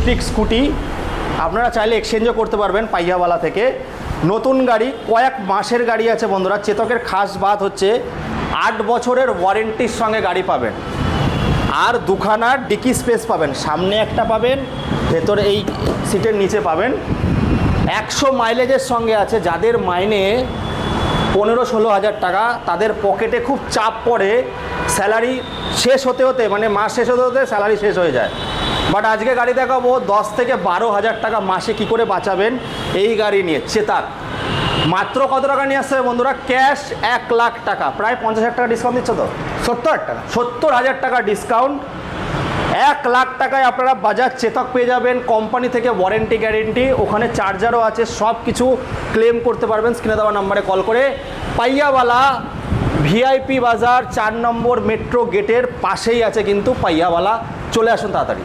Electric scooty, আপনারা চাইলে এক্সচেঞ্জও করতে পারবেন পাইয়াওয়ালা থেকে। নতুন গাড়ি, কয়েক মাসের গাড়ি আছে বন্ধুরা। চেতকের খাস বাত হচ্ছে 8 বছরের ওয়ারেন্টির সঙ্গে গাড়ি পাবেন, আর দুখানা ডিকি স্পেস পাবেন, সামনে একটা পাবেন, ভেতরে এই সিটের নিচে পাবেন। 100 মাইলেজের সঙ্গে আছে। যাদের মাইনে 15-16 হাজার টাকা, তাদের পকেটে খুব চাপ পড়ে, স্যালারি শেষ হতে হতে, মানে মাস শেষ হতে হতে স্যালারি শেষ হয়ে যায়। বাট আজকে গাড়ি দেখাবো 10 থেকে 12 হাজার টাকা মাসে কি করে বাঁচাবেন এই গাড়ি নিয়ে। চেতাক মাত্র কত টাকা নিয়ে আসছে বন্ধুরা? ক্যাশ 1 লাখ টাকা, প্রায় 50 হাজার টাকা ডিসকাউন্ট দিচ্ছে তো, 70 হাজার টাকা ডিসকাউন্ট। 1 লাখ টাকায় আপনারা বাজাজ চেতক পেয়ে যাবেন, কোম্পানি থেকে ওয়ারেন্টি গ্যারেন্টি, ওখানে চার্জারও আছে, সব কিছু ক্লেম করতে পারবেন স্ক্রিনে দেওয়া নাম্বারে কল করে। পাইয়াওয়ালা ভিআইপি বাজার 4 নম্বর মেট্রো গেটের পাশেই আছে কিন্তু পাইয়াওয়ালা, চলে আসুন তাড়াতাড়ি।